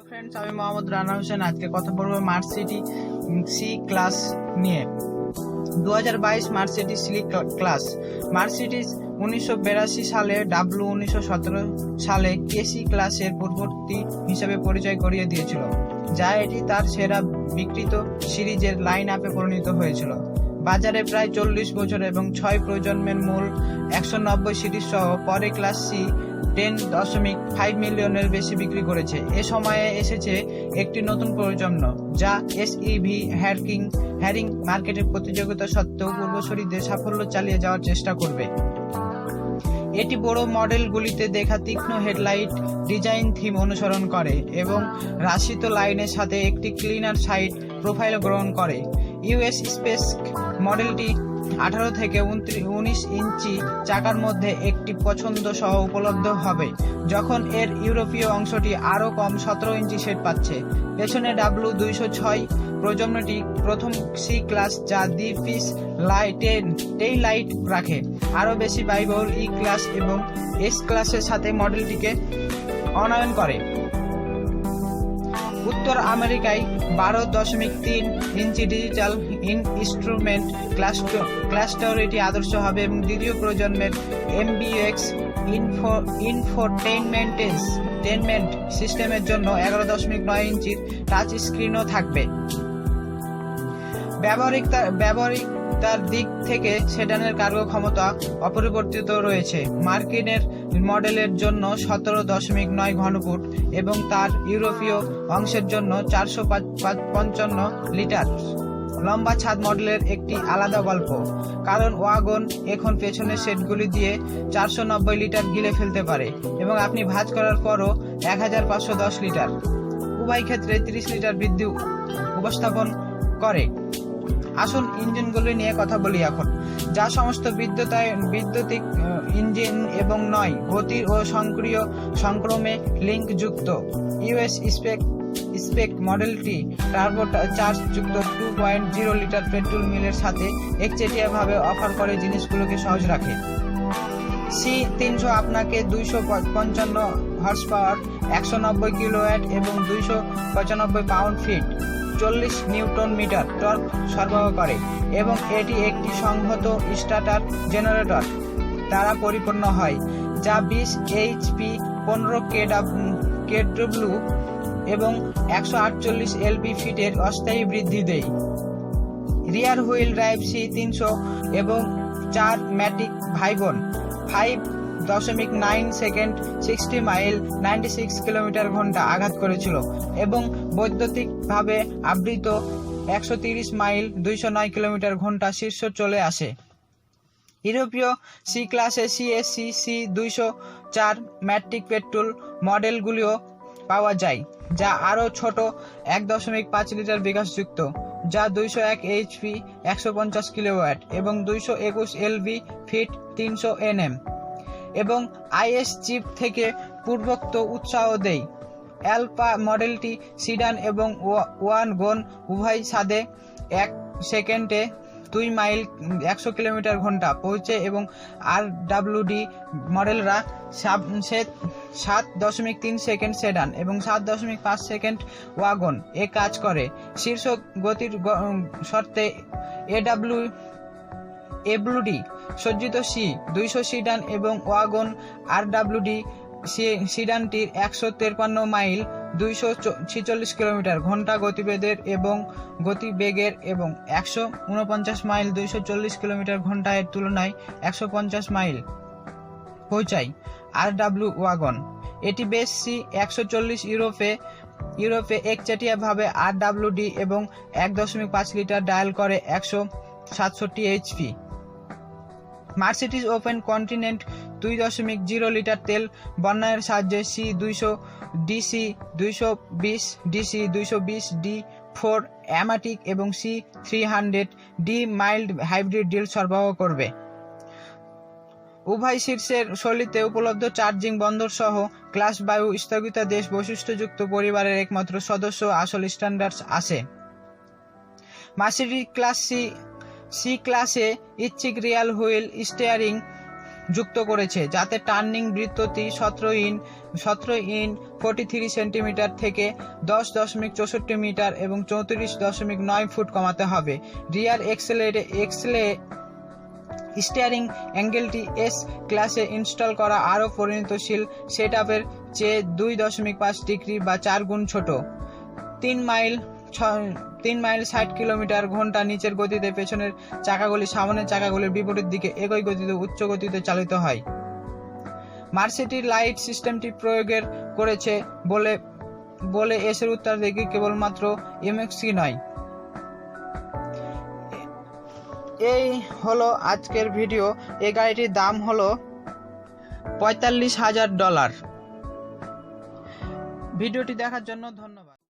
Friends, আমি মোহাম্মদ রানা হোসেন। আজকে কথা বলবো মার্সিটি সি ক্লাস নিয়ে। 2022 মার্সিটি সি ক্লাস। মার্সিডিজ 1982 সালে ডাব্লু 1917 সালে কেসি ক্লাসের পূর্ববর্তী হিসেবে পরিচয় করিয়ে দিয়েছিল, যা এটি তার সেরা বিক্রিত সিরিজের লাইন আপে পরিণত হয়েছিল। বাজারে প্রায় 40 বছর এবং 6 প্রজন্মের মূল 190 সিরিজ সহ পরে ক্লাস সি 10.5 মিলিয়নের বেশি বিক্রি করেছে। এ সময়ে এসেছে একটি নতুন প্রজন্ম, যা এসইভি হ্যারিং মার্কেটের প্রতিযোগিতা সত্ত্বেও পূর্বসূরীদের সাফল্য চালিয়ে যাওয়ার চেষ্টা করবে। এটি বড় মডেলগুলিতে দেখা তীক্ষ্ণ হেডলাইট ডিজাইন থিম অনুসরণ করে এবং রাশিত লাইনের সাথে একটি ক্লিনার সাইড প্রোফাইল গ্রহণ করে। ইউএস স্পেস মডেলটি 18 থেকে 19 ইঞ্চি চাকার মধ্যে একটি পছন্দ সহ উপলব্ধ হবে, যখন এর ইউরোপীয় অংশটি আরও কম 17 ইঞ্চি সেট পাচ্ছে। পেছনে ডাব্লু 206 প্রজন্মটি প্রথম সি ক্লাস, যা দ্বি-পিস টেইল লাইট রাখে। আরও বেশি ব্যয়বহুল ই ক্লাস এবং এস ক্লাসের সাথে মডেলটিকে অনয়ন করে। উত্তর আমেরিকায় 12.3 ইঞ্চি ডিজিটাল ইনস্ট্রুমেন্ট ক্লাস্টার এটি আদর্শ হবে এবং দ্বিতীয় প্রজন্মের এমবিএক্স ইনফোটেইনমেন্ট সিস্টেমের জন্য 11.9 ইঞ্চির টাচ স্ক্রিনও থাকবে। ব্যবহারিকতার দিক থেকে সেডানের কার্গো ক্ষমতা অপরিবর্তিত রয়েছে। মার্কিনের মডেলের জন্য 17.9 ঘনফুট এবং তার ইউরোপীয় অংশের জন্য 455 লিটার লম্বা ছাদ মডেলের একটি আলাদা গল্প, কারণ ওয়াগন এখন পেছনের সেটগুলি দিয়ে 490 লিটার গিলে ফেলতে পারে এবং আপনি ভাঁজ করার পরও 1510 লিটার, উভয় ক্ষেত্রে 30 লিটার বৃদ্ধি উপস্থাপন করে। আসুন ইঞ্জিনগুলি নিয়ে কথা বলি এখন, যা সমস্ত বৈদ্যুতিক ইঞ্জিন এবং নয় গতির ও সক্রিয় সংক্রমে লিঙ্ক যুক্ত। ইউএস স্পেক মডেলটি টার্বো চার্জ যুক্ত 2.0 লিটার পেট্রোল মিলের সাথে একচেটিয়াভাবে অফার করে জিনিসগুলোকে সহজ রাখে। C300 আপনাকে 255 হর্স পাওয়ার, 190 কিলোওয়াট এবং 295 pound feet 40 newton metre torque সরবরাহ করে এবং এটি একটি সংহত স্টার্টার জেনারেটর দ্বারা পরিপূর্ণ হয়, যা 20 এইচপি 15 কেডব্লিউ এবং 148 এলপি ফিটের অস্থায়ী বৃদ্ধি দেয়। রিয়ার হুইল ড্রাইভ C300 এবং 4 ম্যাটিক ভাইবন 5.9 সেকেন্ড 60 মাইল 96 কিলোমিটার ঘন্টা আঘাত করেছিল এবং বৈদ্যুতিকভাবে আবৃত 130 মাইল 209 কিলোমিটার ঘন্টা শীর্ষ চলে আসে। ইউরোপীয় সি ক্লাসে CSC C204 ম্যাট্রিক পেট্রোল মডেলগুলিও পাওয়া যায়, যা আরও ছোট 1.5 লিটার বিকাশযুক্ত, যা 201 এইচপি 150 কিলোওয়াট এবং 221 এলভি ফিট 300 এনএম এবং আইএস চিপ থেকে পূর্বোক্ত উৎসাহ দেয়। অ্যালপা মডেলটি সিডান এবং ওয়াগন উভয় ছাদে 1 সেকেন্ডে 2 মাইল 100 কিলোমিটার ঘন্টা পৌঁছে এবং আরডব্লিউডি মডেলরা 7.3 সেকেন্ড সেডান এবং 7.5 সেকেন্ড ওয়াগন এ কাজ করে। শীর্ষ গতির শর্তে এডব্লিউডি সজ্জিত C200 সিডান এবং ওয়াগন আরডব্লিউডি সিডানটির 153 মাইল 246 কিলোমিটার ঘন্টা গতিবেগের এবং 149 মাইল 240 কিলোমিটার ঘন্টা এর তুলনায় 150 মাইল পৌঁছায়। আরডব্লিউ ওয়াগন এটি বেশ C140 ইউরোপে একচেটিয়াভাবে আরডব্লিউডি এবং 1.5 লিটার ডায়াল করে 167 HP. Mercedes open continent 2.0 litre তেল বন্যায়ের সাহায্যে C200 ডিসি 220 ডিসি 220 D4 অ্যামাটিক এবং C300 D mild hybrid deal সরবরাহ করবে। উভয় শীর্ষের শৈলীতে উপলব্ধ চার্জিং বন্দর সহ ক্লাস বায়ু স্থগিতাদেশ বৈশিষ্ট্যযুক্ত পরিবারের একমাত্র সদস্য আসল স্ট্যান্ডার্ড আছে। মার্সিডিজ ক্লাস সি ক্লাসে ইচ্ছিক রিয়াল হুইল স্টিয়ারিং যুক্ত করেছে, যাতে টার্নিং বৃত্তটি 17 ইন 43 সেন্টিমিটার থেকে 10.64 মিটার এবং 34.9 ফুট কমাতে হবে। রিয়ার স্টিয়ারিং অ্যাঙ্গেলটি এস ক্লাসে ইনস্টল করা আরও পরিণতশীল সেটআপের চেয়ে 2.5 ডিগ্রি বা 4 গুণ ছোট। 3 মাইল 60 কিলোমিটার ঘন্টা নিচের গতিতে পেছনের চাকাগুলি সামনের চাকাগুলির বিপরীত দিকে একই গতিতে উচ্চ গতিতে চালিত হয়। মার্সিডি লাইট সিস্টেমটি প্রয়োগের করেছে বলে এসের উত্তরাধিকারী কেবলমাত্র এমএক্সই নয়। এই হলো আজকের ভিডিও। এই গাড়িটির দাম হলো $45,000। ভিডিওটি দেখার জন্য ধন্যবাদ।